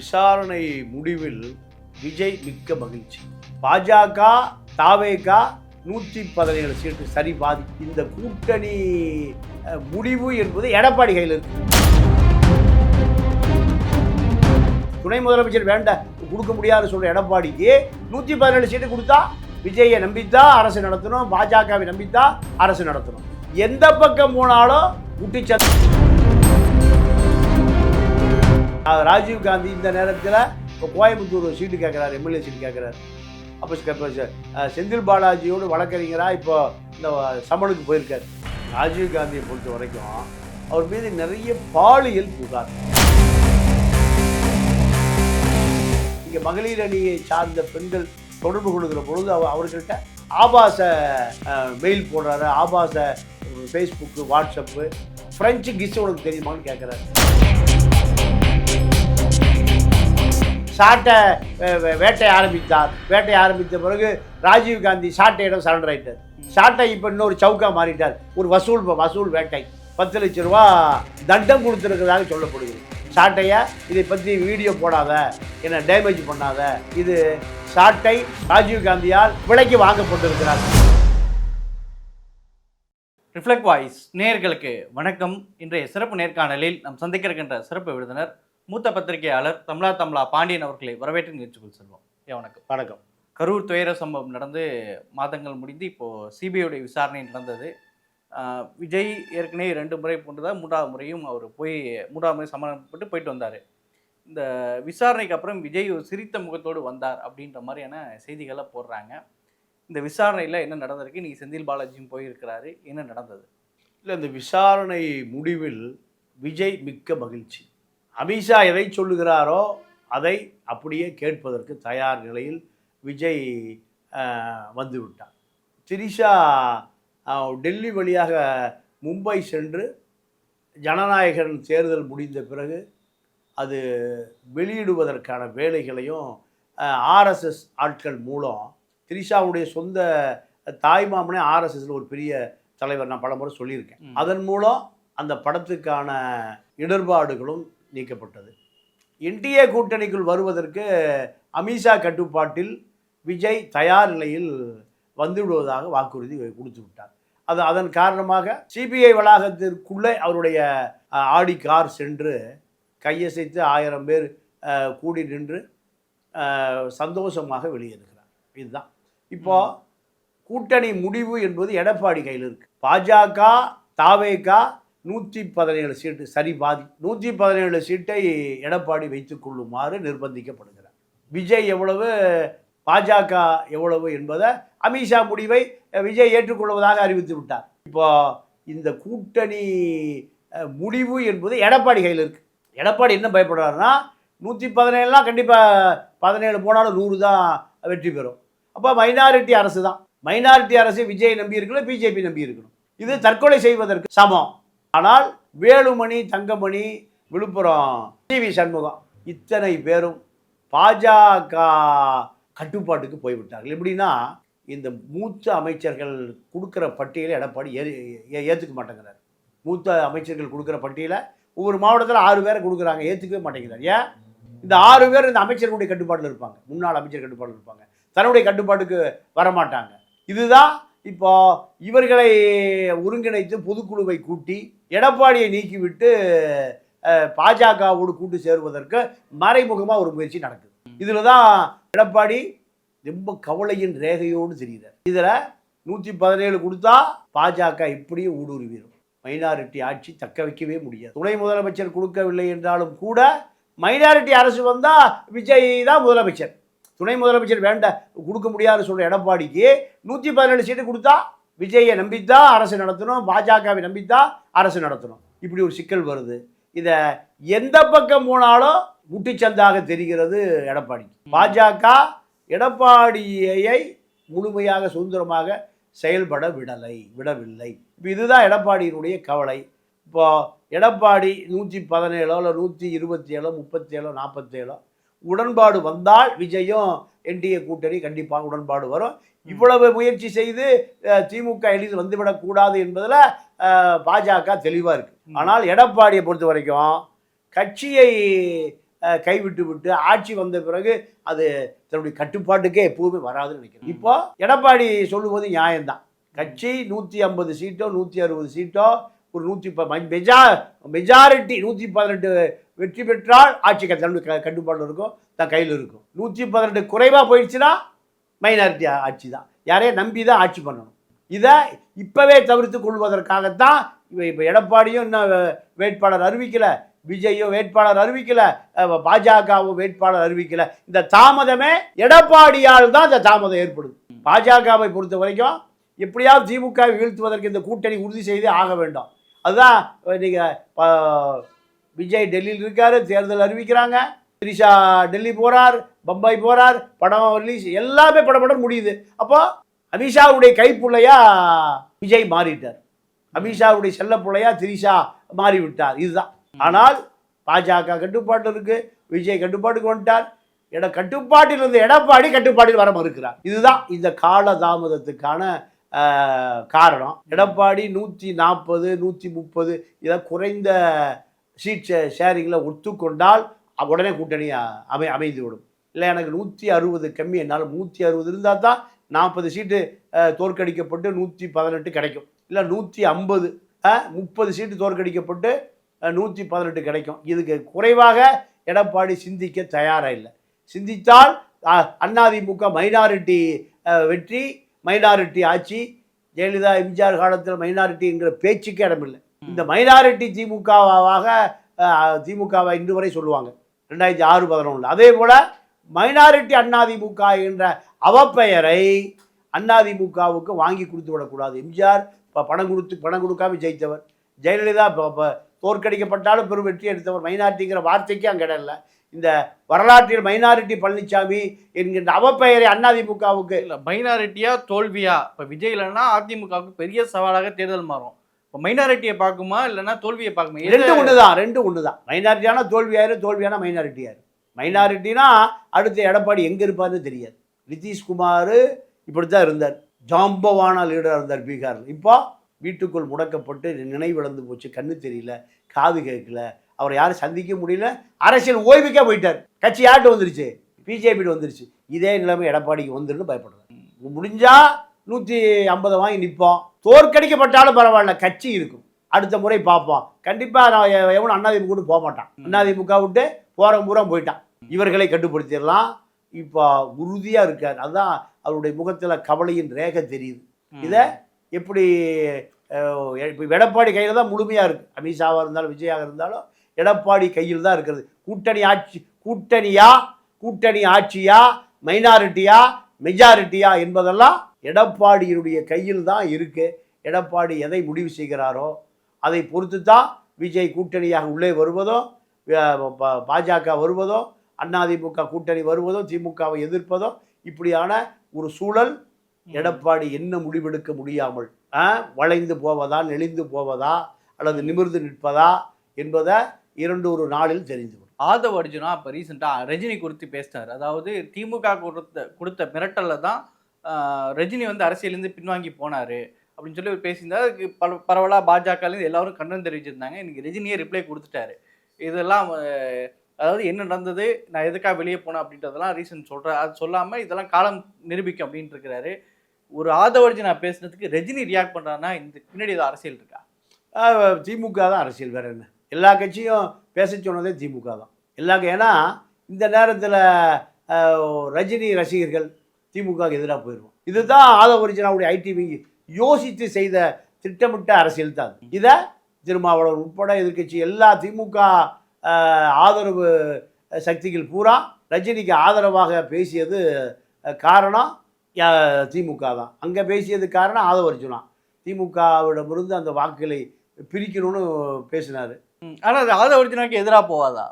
விசாரணை முடிவில் விஜய் மிக்க மகிழ்ச்சி. பாஜக தாவேக 117 சீட்டு சரி பாதி. இந்த கூட்டணி முடிவு என்பது எடப்பாடி கையில் இருக்கு. துணை முதலமைச்சர் வேண்டாம் கொடுக்க முடியாது சொல்ற எடப்பாடிக்கு 117 சீட்டு கொடுத்தா விஜயை நம்பித்தான் அரசு நடத்தணும், பாஜகவை நம்பித்தான் அரசு நடத்தணும். எந்த பக்கம் போனாலும் முட்டிச்ச ராஜீவ் காந்தி இந்த நேரத்தில் இப்போ கோயம்புத்தூர் சீட்டு கேட்குறாரு, எம்எல்ஏ சீட்டு கேட்குறாரு. அப்போ செந்தில் பாலாஜியோடு வழக்கறிஞராக இப்போ இந்த சமனுக்கு போயிருக்காரு. ராஜீவ் காந்தியை பொறுத்த வரைக்கும் அவர் மீது நிறைய பாலியல் புகார். இங்கே மகளிர் அணியை சார்ந்த பெண்கள் தொடர்பு கொள்கிற பொழுது அவர்கிட்ட ஆபாச மெயில் போடுறாரு, ஆபாச ஃபேஸ்புக்கு, வாட்ஸ்அப்பு, ஃப்ரெஞ்சு கிஸ் உனக்கு தெரியுமான்னு கேட்குறாரு. சாட்டை வேட்டை ஆரம்பித்த பிறகு ராஜீவ் காந்தி சாட்டையிடம் சரண்டர் ஆகிட்டார். சாட்டை இப்போ இன்னொரு சவுக்கா மாறிட்டார். ஒரு வசூல் வேட்டை 10 லட்ச ரூபா தண்டம் கொடுத்துருக்கிறதாக சொல்லப்படுகிறது. சாட்டையை இதை பற்றி வீடியோ போடாத, என்ன டேமேஜ் பண்ணாத, இது சாட்டை ராஜீவ் காந்தியால் விலைக்கு வாங்கப்பட்டிருக்கிறார். ரிஃப்ளெக்ட் வாய்ஸ் நேயர்களுக்கு வணக்கம். இன்றைய சிறப்பு நேர்காணலில் நாம் சந்திக்க இருக்கின்ற சிறப்பு விருந்தினர் மூத்த பத்திரிகையாளர் தமிழா பாண்டியன் அவர்களை வரவேற்று நிகழ்ச்சிக்குள் செல்வோம். வணக்கம். வணக்கம். கரூர் துயர சம்பவம் நடந்து மாதங்கள் முடிந்து இப்போது சிபிஐடைய விசாரணை நடந்தது. விஜய் ஏற்கனவே 2 முறை போன்றதாக 3வது முறையும் அவர் 3வது முறை சமாளிக்கப்பட்டு போயிட்டு வந்தார். இந்த விசாரணைக்கு அப்புறம் விஜய் ஒரு சிரித்த முகத்தோடு வந்தார் அப்படின்ற மாதிரியான செய்திகளை போடுறாங்க. இந்த விசாரணையில் என்ன நடந்திருக்கு? நீங்கள் செந்தில் பாலாஜியும் போயிருக்கிறாரு, என்ன நடந்தது? இல்லை, இந்த விசாரணை முடிவில் விஜய் மிக்க மகிழ்ச்சி. அமித்ஷா எதை சொல்லுகிறாரோ அதை அப்படியே கேட்பதற்கு தயார் நிலையில் விஜய் வந்துவிட்டார். திரிஷா டெல்லி வழியாக மும்பை சென்று ஜனநாயகன் தேர்தல் முடிந்த பிறகு அது வெளியிடுவதற்கான வேலைகளையும் ஆர்எஸ்எஸ் ஆட்கள் மூலம், திரிஷாவுடைய சொந்த தாய்மாமனே ஆர்எஸ்எஸ்ல ஒரு பெரிய தலைவர், நான் பலமுறை சொல்லியிருக்கேன். அதன் மூலம் அந்த படத்துக்கான இடர்பாடுகளும் நீக்கப்பட்டது. என்டிஏ கூட்டணிக்குள் வருவதற்கு அமித்ஷா கட்டுப்பாட்டில் விஜய் தயார் நிலையில் வந்துவிடுவதாக வாக்குறுதி கொடுத்து விட்டார். அதன் காரணமாக சிபிஐ வளாகத்திற்குள்ளே அவருடைய ஆடி கார் சென்று கையசைத்து 1000 பேர் கூடி நின்று சந்தோஷமாக வெளியேறுகிறார். இதுதான் இப்போ கூட்டணி முடிவு என்பது எடப்பாடி கையில் இருக்கு. பாஜக தாவேக 117 சீட்டு சரி பாதி. 117 சீட்டை எடப்பாடி வைத்துக் கொள்ளுமாறு நிர்பந்திக்கப்படுகிறார். விஜய் எவ்வளவு, பாஜக எவ்வளவு என்பதை அமித்ஷா முடிவை விஜய் ஏற்றுக்கொள்வதாக அறிவித்து விட்டார். இப்போ இந்த கூட்டணி முடிவு என்பது எடப்பாடி கையில் இருக்கு. எடப்பாடி என்ன பயப்படுறாருன்னா 117 கண்டிப்பாக 17 போனாலும் 100 தான் வெற்றி பெறும். அப்போ மைனாரிட்டி அரசு தான். மைனாரிட்டி அரசு விஜய் நம்பி இருக்கணும், பிஜேபி நம்பி இருக்கணும். இது தற்கொலை செய்வதற்கு சமம். ஆனால் வேலுமணி, தங்கமணி, விழுப்புரம் டிவி சண்முகம் இத்தனை பேரும் பாஜக கட்டுப்பாட்டுக்கு போய்விட்டார்கள். எப்படின்னா, இந்த மூத்த அமைச்சர்கள் கொடுக்குற பட்டியலை எடப்பாடி ஏற்றுக்க மாட்டேங்கிறார். மூத்த அமைச்சர்கள் கொடுக்குற பட்டியலை ஒவ்வொரு மாவட்டத்தில் 6 பேரை கொடுக்குறாங்க, ஏற்றுக்கவே மாட்டேங்கிறார். ஏன்? இந்த 6 பேர் இந்த அமைச்சர்களுடைய கட்டுப்பாட்டில் இருப்பாங்க, முன்னாள் அமைச்சர் கட்டுப்பாட்டில் இருப்பாங்க, தன்னுடைய கட்டுப்பாட்டுக்கு வரமாட்டாங்க. இதுதான் இப்போ இவர்களை ஒருங்கிணைத்து பொதுக்குழுவை கூட்டி எடப்பாடியை நீக்கிவிட்டு பாஜகவோடு கூட்டு சேருவதற்கு மறைமுகமாக ஒரு முயற்சி நடக்குது. இதில் தான் எடப்பாடி ரொம்ப கவலையின் ரேகையோடு தெரிகிறார். இதில் 117 கொடுத்தா பாஜக இப்படியே ஊடுருவிடும். மைனாரிட்டி ஆட்சி தக்க வைக்கவே முடியாது. துணை முதலமைச்சர் கொடுக்கவில்லை என்றாலும் கூட மைனாரிட்டி அரசு வந்தால் விஜய் தான் முதலமைச்சர். துணை முதலமைச்சர் வேண்டாம் கொடுக்க முடியாது சொல்கிற எடப்பாடிக்கு 117 சீட்டு கொடுத்தா விஜயை நம்பித்தான் அரசு நடத்தணும், பாஜகவை நம்பித்தான் அரசு நடத்தணும். இப்படி ஒரு சிக்கல் வருது. இதை எந்த பக்கம் போனாலும் முட்டிச்சந்தாக தெரிகிறது எடப்பாடிக்கு. பாஜக எடப்பாடியை முழுமையாக சுதந்திரமாக செயல்பட விடவில்லை. இப்போ இதுதான் எடப்பாடியினுடைய கவலை. இப்போ எடப்பாடி 117 இல்லை 127 37 47 உடன்பாடு வந்தால் விஜயும் என்டிஏ கூட்டணி கண்டிப்பாக உடன்பாடு வரும். இவ்வளவு முயற்சி செய்து திமுக எளிதில் வந்துவிடக்கூடாது என்பதில் பாஜக தெளிவாக இருக்குது. ஆனால் எடப்பாடியை பொறுத்த வரைக்கும் கட்சியை கைவிட்டு விட்டு ஆட்சி வந்த பிறகு அது தன்னுடைய கட்டுப்பாட்டுக்கே எப்போவுமே வராதுன்னு நினைக்கிறேன். இப்போ எடப்பாடி சொல்லுவது நியாயம்தான். கட்சி 150 சீட்டோ 160 சீட்டோ ஒரு 110 மெஜாரிட்டி 118 வெற்றி பெற்றால் ஆட்சி தன்னுடைய கட்டுப்பாடு இருக்கும், தன் கையில் இருக்கும். 118 குறைவாக போயிடுச்சுன்னா மைனாரிட்டி ஆட்சி தான், யாரையும் நம்பி தான் ஆட்சி பண்ணணும். இதை இப்போவே தவிர்த்து கொள்வதற்காகத்தான் இப்போ எடப்பாடியும் இன்னும் வேட்பாளர் அறிவிக்கலை, விஜயும் வேட்பாளர் அறிவிக்கல, பாஜகவும் வேட்பாளர் அறிவிக்கல. இந்த தாமதமே எடப்பாடியால் தான் இந்த தாமதம் ஏற்படுது. பாஜகவை பொறுத்த வரைக்கும் எப்படியாவது திமுகவை வீழ்த்துவதற்கு இந்த கூட்டணி உறுதி செய்தே ஆக வேண்டும். அதுதான் நீங்கள் விஜய் டெல்லியில் இருக்காரு, தேர்தல் அறிவிக்கிறாங்க, திரிஷா டெல்லி போகிறார், பம்பாய் போகிறார், படம் ரிலீஸ் எல்லாமே படப்படம் முடியுது. அப்போ அமித்ஷாவுடைய கைப்புள்ளையா விஜய் மாறிட்டார், அமித்ஷாவுடைய செல்ல பிள்ளையா திரிஷா மாறிவிட்டார். இதுதான். ஆனால் பாஜக கட்டுப்பாட்டு இருக்கு, விஜய் கட்டுப்பாட்டுக்கு வந்துட்டார். கட்டுப்பாட்டில் இருந்த எடப்பாடி கட்டுப்பாட்டில் வர மறுக்கிறார். இதுதான் இந்த கால தாமதத்துக்கான காரணம். எடப்பாடி 140 130 இதை குறைந்த சீட் ஷேரிங்கில் ஒத்துக்கொண்டால் உடனே கூட்டணி அமைந்துவிடும். இல்லை எனக்கு 160 கம்மி, என்னால் 160 இருந்தால் தான் 40 சீட்டு தோற்கடிக்கப்பட்டு 118 கிடைக்கும், இல்லை 150 30 சீட்டு தோற்கடிக்கப்பட்டு 118 கிடைக்கும். இதுக்கு குறைவாக எடப்பாடி சிந்திக்க தயாராக இல்லை. சிந்தித்தால் அதிமுக மைனாரிட்டி வெற்றி, மைனாரிட்டி ஆட்சி. ஜெயலலிதா எம்ஜிஆர் காலத்தில் மைனாரிட்டிங்கிற பேச்சுக்கு இடமில்லை. இந்த மைனாரிட்டி திமுகவை இன்று வரை சொல்லுவாங்க 2006-11. அதே போல் மைனாரிட்டி அதிமுக என்ற அவப்பெயரை அதிமுகவுக்கு வாங்கி கொடுத்து விடக்கூடாது. எம்ஜிஆர் பணம் கொடுக்காம ஜெயித்தவர், ஜெயலலிதா தோற்கடிக்கப்பட்டாலும் பெரும் வெற்றி எடுத்தவர். மைனாரிட்டிங்கிற வார்த்தைக்கு அங்கே இடம் இல்லை. இந்த வரலாற்றில் மைனாரிட்டி பழனிசாமி என்கின்ற அவப்பெயரை அதிமுகவுக்கு இல்லை. மைனாரிட்டியா தோல்வியா? இப்போ விஜய் இல்லைன்னா அதிமுகவுக்கு பெரிய சவாலாக தேர்தல் மாறும். இப்போ மைனாரிட்டியை பார்க்குமா இல்லைன்னா தோல்வியை பார்க்குமா? ரெண்டு ஒன்று தான். மைனாரிட்டியான தோல்வியாயிரும், தோல்வியான மைனாரிட்டியாயிரும். மைனாரிட்டினா அடுத்த எடப்பாடி எங்கே இருப்பார்னு தெரியாது. நிதிஷ்குமார் இப்படித்தான் இருந்தார், ஜாம்பவான லீடராக இருந்தார் பீகாரில். இப்போ வீட்டுக்குள் முடக்கப்பட்டு நினைவிழந்து போச்சு, கண்ணு தெரியல, காது கேட்கல, அவரை யாரும் சந்திக்க முடியல, அரசியல் ஓய்வுக்கே போயிட்டார். கட்சி யார்கிட்ட வந்துருச்சு? பிஜேபிட்டு வந்துருச்சு. இதே நிலைமை எடப்பாடிக்கு வந்துருன்னு பயப்படுறாங்க. முடிஞ்சா 150 வாங்கி நிற்போம், தோற்கடிக்கப்பட்டாலும் பரவாயில்ல, கட்சி இருக்கும், அடுத்த முறை பார்ப்போம். கண்டிப்பாக நான் எவனும் அதிமுக போக மாட்டான், அதிமுக விட்டு போகிற பூரா போயிட்டான். இவர்களை கட்டுப்படுத்திடலாம். இப்போ உறுதியாக இருக்கார். அதுதான் அவருடைய முகத்தில் கவலையின் ரேகை தெரியுது. இதை எப்படி இப்போ எடப்பாடி கையில் தான் முழுமையாக இருக்குது. அமித்ஷாவாக இருந்தாலும் விஜயாக இருந்தாலும் எடப்பாடி கையில் தான் இருக்கிறது. கூட்டணி ஆட்சியா மைனாரிட்டியா மெஜாரிட்டியா என்பதெல்லாம் எடப்பாடியினுடைய கையில் தான் இருக்குது. எடப்பாடி எதை முடிவு செய்கிறாரோ அதை பொறுத்து தான் விஜய் கூட்டணியாக உள்ளே வருவதோ, பாஜக வருவதோ, அதிமுக கூட்டணி வருவதோ, திமுகவை எதிர்ப்பதோ, இப்படியான ஒரு சூழல் எடப்பாடி என்ன முடிவெடுக்க முடியாமல் வளைந்து போவதா, நெளிந்து போவதா, அல்லது நிமிர்ந்து நிற்பதா என்பதை 2 நாளில் தெரிந்துவிடும். ஆதவ் அர்ஜுனா இப்போ ரீசெண்டாக ரஜினி குறித்து பேசினார். அதாவது திமுக கொடுத்த மிரட்டலில் தான் ரஜினி அரசியலேருந்து பின்வாங்கி போனார் அப்படின்னு சொல்லி பேசியிருந்தார். அதுக்கு பரவலாக பாஜகலேருந்து எல்லாரும் கண்டனம் தெரிவிச்சிருந்தாங்க. இன்றைக்கி ரஜினியே ரிப்ளை கொடுத்துட்டாரு. இதெல்லாம் அதாவது என்ன நடந்தது, நான் எதுக்காக வெளியே போனேன் அப்படின்றதெல்லாம் ரீசன் சொல்கிறேன், அது சொல்லாமல் இதெல்லாம் காலம் நிரூபிக்கும் அப்படின்ட்டு இருக்கிறாரு. ஒரு ஆதவ் அர்ஜுனா பேசுனதுக்கு ரஜினி ரியாக்ட் பண்ணுறாருன்னா இந்த பின்னாடி ஏதாவது அரசியல் இருக்கா? திமுக தான் அரசியல், வேறு என்ன? எல்லா கட்சியும் பேச சொன்னதே திமுக தான். ஏன்னா இந்த நேரத்தில் ரஜினி ரசிகர்கள் திமுகவுக்கு எதிராக போயிடுவோம். இதுதான் ஆதவ் அர்ஜுனாவுடைய ஐடிவி யோசித்து செய்த திட்டமிட்ட அரசியல் தான். இதை திருமாவளவன் உட்பட எதிர்கட்சி எல்லா திமுக ஆதரவு சக்திகள் பூரா ரஜினிக்கு ஆதரவாக பேசியது காரணம் திமுக தான். அங்கே பேசியது காரணம் ஆதவ் அர்ஜுனா. திமுகவிடமிருந்து அந்த வாக்குகளை பிரிக்கணும்னு பேசினார். ஆனால் அது ஆதவ் அர்ஜுனாக்கு எதிராக போவாதா?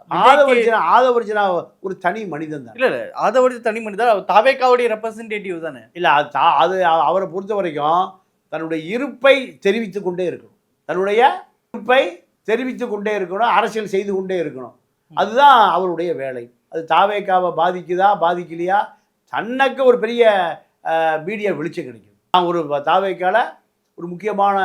ஆதவ் அர்ஜுனா ஒரு தனி மனிதன் தான். இல்லை ஆதவ் அர்ஜுனா தனி மனிதன், அவர் தாவேக்காவுடைய ரெப்ரசன்டேட்டிவ் தானே. இல்லை அது அவரை பொறுத்த வரைக்கும் தன்னுடைய இருப்பை தெரிவித்து கொண்டே இருக்கணும், தன்னுடைய இருப்பை தெரிவித்து கொண்டே இருக்கணும், அரசியல் செய்து கொண்டே இருக்கணும். அதுதான் அவருடைய வேலை. அது தாவேக்காவை பாதிக்குதா பாதிக்கலையா, தன்னக்கு ஒரு பெரிய மீடியா வெளிச்சம் கிடைக்கும். ஒரு தாவேக்கால ஒரு முக்கியமான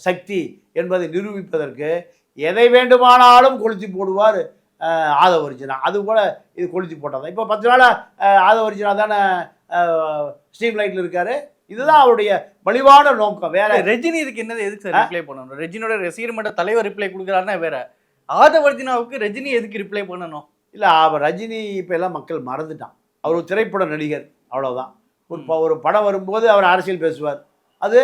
சக்தி என்பதை நிரூபிப்பதற்கு எதை வேண்டுமானாலும் கொளுத்தி போடுவார் ஆதவ அர்ஜுனா அது கூட இது கொளுத்தி போட்டதான். இப்போ 10 நாளாக ஆதவ அர்ஜுனா தானே ஸ்ட்ரீம் லைட்டில் இருக்காரு. இதுதான் அவருடைய வலிவான நோக்கம். வேற ரஜினி இதுக்கு என்னது எதுக்கு சார் ரிப்ளை பண்ணணும்? ரஜினியோட ரசிகர் மன்ற தலைவர் ரிப்ளை கொடுக்குறாருன்னா வேற, ஆதவ அர்ஜுனாவுக்கு ரஜினி எதுக்கு ரிப்ளை பண்ணணும்? இல்லை, அவர் ரஜினி இப்போ எல்லாம் மக்கள் மறந்துட்டான். அவர் ஒரு திரைப்பட நடிகர், அவ்வளோதான். ஒரு படம் வரும்போது அவர் அரசியல் பேசுவார், அது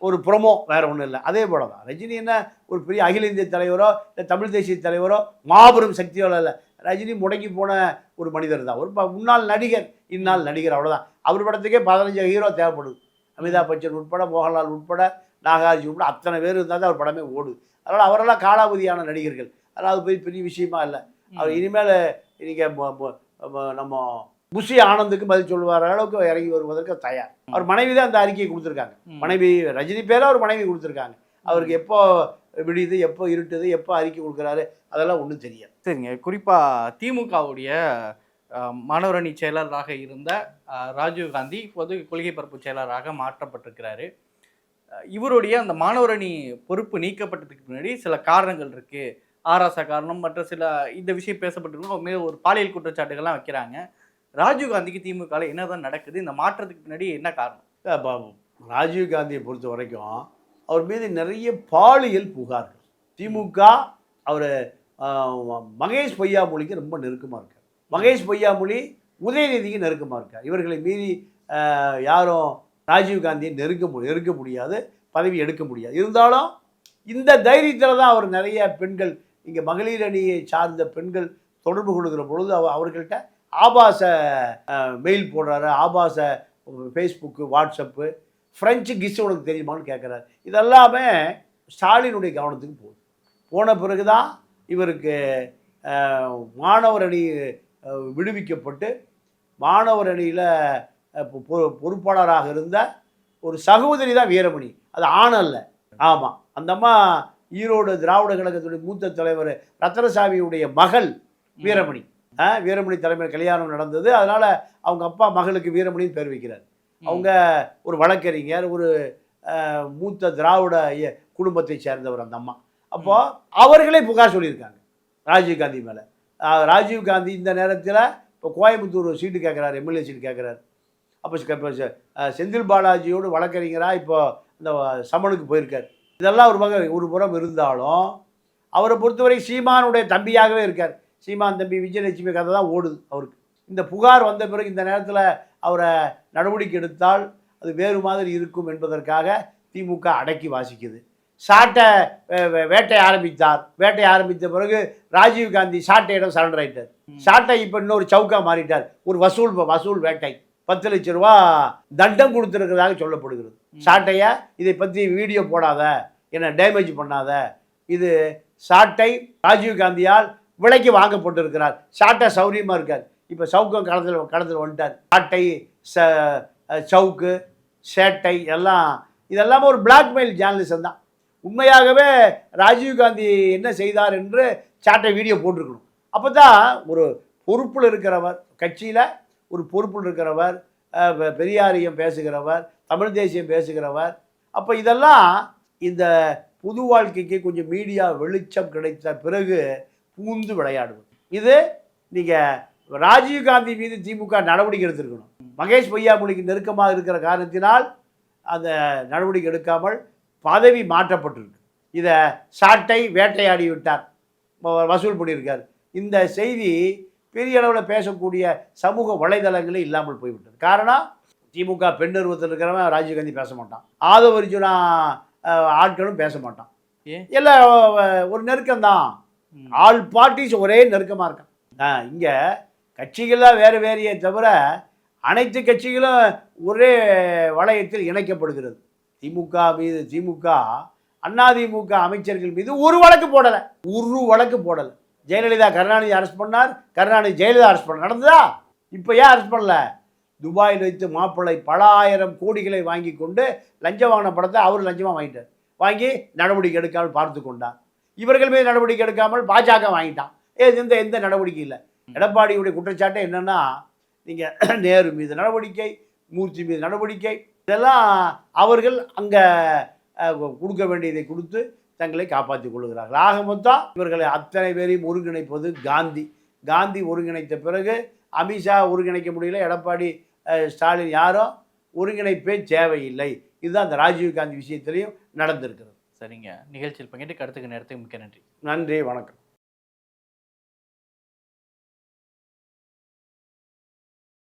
ஒரு ப்ரொமோ, வேறு ஒன்றும் இல்லை. அதே போல தான் ரஜினி என்ன ஒரு பெரிய அகில இந்திய தலைவரோ இல்லை தமிழ் தேசிய தலைவரோ மாபெரும் சக்தியோ இல்லை. ரஜினி முடங்கி போன ஒரு மனிதர் தான், ஒரு முன்னாள் நடிகர், இந்நாள் நடிகர், அவ்வளோதான். அவர் படத்துக்கே 15 ஹீரோ தேவைப்படுது. அமிதாப் பச்சன் உட்பட, மோகன்லால் உட்பட, நாகார்ஜுன் உட்பட அத்தனை பேர் இருந்தால் தான் அவர் படமே ஓடுது. அதனால் அவரெல்லாம் காலாவதியான நடிகர்கள். அதனால் அது பெரிய விஷயமா இல்லை. அவர் இனிமேல் நீங்கள் நம்ம புஷி ஆனந்துக்கு பதில் சொல்லுவார் அளவுக்கு இறங்கி வருவதற்கு தயார். அவர் மனைவி தான் அந்த அறிக்கையை கொடுத்துருக்காங்க. மனைவி ரஜினி பேரை அவர் மனைவி கொடுத்துருக்காங்க. அவருக்கு எப்போ விடியுது, எப்போ இருட்டுது, எப்போ அறிக்கை கொடுக்குறாரு, அதெல்லாம் ஒன்றும் தெரியாது. சரிங்க. குறிப்பாக திமுகவுடைய மாணவரணி செயலராக இருந்த ராஜீவ்காந்தி இப்போது கொள்கை பரப்பு செயலராக மாற்றப்பட்டிருக்கிறாரு. இவருடைய அந்த மாணவரணி பொறுப்பு நீக்கப்பட்டதுக்கு முன்னாடி சில காரணங்கள் இருக்குது. ஆராச காரணம், மற்ற சில இந்த விஷயம் பேசப்பட்டிருக்கோம். அவங்க ஒரு பாலியல் குற்றச்சாட்டுகள்லாம் வைக்கிறாங்க. ராஜீவ்காந்திக்கு திமுகவில் என்ன தான் நடக்குது? இந்த மாற்றத்துக்கு பின்னாடி என்ன காரணம்? ராஜீவ்காந்தியை பொறுத்த வரைக்கும் அவர் மீது நிறைய பாலியல் புகார்கள். திமுக அவர் மகேஷ் பொய்யாமொழிக்கு ரொம்ப நெருக்கமாக இருக்கார். மகேஷ் பொய்யாமொழி உதயநிதிக்கு நெருக்கமாக இருக்கார். இவர்களை மீறி யாரும் ராஜீவ்காந்தியை நெருக்க முடியாது, பதவி எடுக்க முடியாது. இருந்தாலும் இந்த தைரியத்தில் தான் அவர் நிறைய பெண்கள், இங்கே மகளிர் அணியை சார்ந்த பெண்கள் தொடர்பு கொள்கிற பொழுது அவர்கள்ட்ட ஆபாச மெயில் போடுறாரு, ஆபாச ஃபேஸ்புக்கு, வாட்ஸ்அப்பு, ஃப்ரெஞ்சு கிஸ் உனக்கு தெரியுமான்னு கேட்குறாரு. இதெல்லாமே ஸ்டாலினுடைய கவனத்துக்கு போகுது. போன பிறகு தான் இவருக்கு மாணவர் அணி விடுவிக்கப்பட்டு மாணவர் அணியில் பொறுப்பாளராக இருந்த ஒரு சகோதரி தான் வீரமணி. அது ஆணல்ல. ஆமாம், அந்த அம்மா ஈரோடு திராவிட கழகத்துடைய மூத்த தலைவர் ரத்னசாமியுடைய மகள் வீரமணி. வீரமணி தலைமையில் கல்யாணம் நடந்தது. அதனால் அவங்க அப்பா மகளுக்கு வீரமணின்னு பேர் வைக்கிறார். அவங்க ஒரு வழக்கறிஞர், ஒரு மூத்த திராவிட குடும்பத்தை சேர்ந்தவர் அந்த அம்மா. அப்போது அவர்களே புகார் சொல்லியிருக்காங்க ராஜீவ்காந்தி மேலே. ராஜீவ்காந்தி இந்த நேரத்தில் இப்போ கோயம்புத்தூர் சீட்டு கேட்குறாரு, எம்எல்ஏ சீட்டு கேட்குறாரு. அப்போ இப்போ செந்தில் பாலாஜியோடு வழக்கறிஞராக இப்போ இந்த சமனுக்கு போயிருக்கார். இதெல்லாம் ஒரு புறம் இருந்தாலும் அவரை பொறுத்தவரை சீமானுடைய தம்பியாகவே இருக்கார். சீமான் தம்பி விஜயலட்சுமி கதை தான் ஓடுது அவருக்கு. இந்த புகார் வந்த பிறகு இந்த நேரத்தில் அவரை நடவடிக்கை எடுத்தால் அது வேறு மாதிரி இருக்கும் என்பதற்காக திமுக அடக்கி வாசிக்குது. சாட்டை வேட்டை ஆரம்பித்தார். வேட்டை ஆரம்பித்த பிறகு ராஜீவ்காந்தி சாட்டையிடம் சரண்டர் ஆகிட்டார். சாட்டை இப்போ இன்னொரு சவுக்கா மாறிட்டார். ஒரு வசூல் வேட்டை 10 லட்ச ரூபா தண்டம் கொடுத்துருக்கிறதாக சொல்லப்படுகிறது. சாட்டையை இதை பற்றி வீடியோ போடாத, என்னை டேமேஜ் பண்ணாத, இது சாட்டை ராஜீவ்காந்தியால் விலைக்கு வாங்கப்பட்டிருக்கிறார். சாட்டை சௌரியமாக இருக்கார். இப்போ சவுக்கம் கடத்தில் வந்துட்டார். சாட்டை சவுக்கு சேட்டை இதெல்லாம் ஒரு பிளாக்மெயில் ஜேர்னலிசம் தான். உண்மையாகவே ராஜீவ்காந்தி என்ன செய்தார் என்று சாட்டை வீடியோ போட்டிருக்கணும். அப்போ தான் ஒரு பொறுப்பில் இருக்கிறவர், கட்சியில் ஒரு பொறுப்பில் இருக்கிறவர், பெரியாரியம் பேசுகிறவர், தமிழ் தேசியம் பேசுகிறவர். அப்போ இதெல்லாம் இந்த புது வாழ்க்கைக்கு கொஞ்சம் மீடியா வெளிச்சம் கிடைத்த பிறகு பூந்து விளையாடுவது. இது நீங்கள் ராஜீவ்காந்தி மீது திமுக நடவடிக்கை எடுத்திருக்கணும். மகேஷ் பொய்யாமொழிக்கு நெருக்கமாக இருக்கிற காரணத்தினால் அந்த நடவடிக்கை எடுக்காமல் பதவி மாற்றப்பட்டிருக்கு. இதை சாட்டை வேட்டையாடி விட்டார், வசூல் பண்ணியிருக்கார். இந்த செய்தி பெரிய அளவில் பேசக்கூடிய சமூக வலைதளங்களே இல்லாமல் போய்விட்டது. காரணம், திமுக பெண் நிறுவனத்தில் இருக்கிறவன் ராஜீவ்காந்தி பேச மாட்டான், ஆதவ அர்ஜுனா ஆட்களும் பேச மாட்டான். எல்லாம் ஒரு நெருக்கம்தான். ஆல் பார்ட்டிஸ் ஒரே நெருக்கமாக இருக்கான். இங்கே கட்சிகள்லாம் வேறு வேறையே தவிர அனைத்து கட்சிகளும் ஒரே வளையத்தில் இணைக்கப்படுகிறது. திமுக அதிமுக அமைச்சர்கள் மீது ஒரு வழக்கு போடலை. ஜெயலலிதா கருணாநிதி அரெஸ்ட் பண்ணார், கருணாநிதி ஜெயலலிதா அரெஸ்ட் பண்ண நடந்ததா? இப்போ ஏன் அரெஸ்ட் பண்ணல? துபாயில் வைத்து மாப்பிள்ளை பல ஆயிரம் கோடிகளை வாங்கி கொண்டு லஞ்சம் வாங்கின படத்தை அவர் லஞ்சமாக வாங்கிட்டார். வாங்கி நடவடிக்கை எடுக்காமல் பார்த்து கொண்டார். இவர்கள் மீது நடவடிக்கை எடுக்காமல் பாஜக வாங்கிட்டான். எந்த நடவடிக்கை இல்லை. எடப்பாடியுடைய குற்றச்சாட்டு என்னென்னா, நீங்கள் நேரு மீது நடவடிக்கை, மூர்த்தி மீது நடவடிக்கை, இதெல்லாம் அவர்கள் அங்கே கொடுக்க வேண்டியதை கொடுத்து தங்களை காப்பாற்றிக் கொள்கிறார்கள். ஆக மொத்தம் இவர்களை அத்தனை பேரையும் ஒருங்கிணைப்பது காந்தி ஒருங்கிணைத்த பிறகு அமித்ஷா ஒருங்கிணைக்க முடியல, எடப்பாடி ஸ்டாலின் யாரும் ஒருங்கிணைப்பே தேவையில்லை. இதுதான் அந்த ராஜீவ்காந்தி விஷயத்திலையும் நடந்திருக்கிறது. சரிங்க, நிகழ்ச்சியில் பங்கிட்டு கருத்துக்கு நேரத்துக்கு மிக்க நன்றி. நன்றி, வணக்கம்.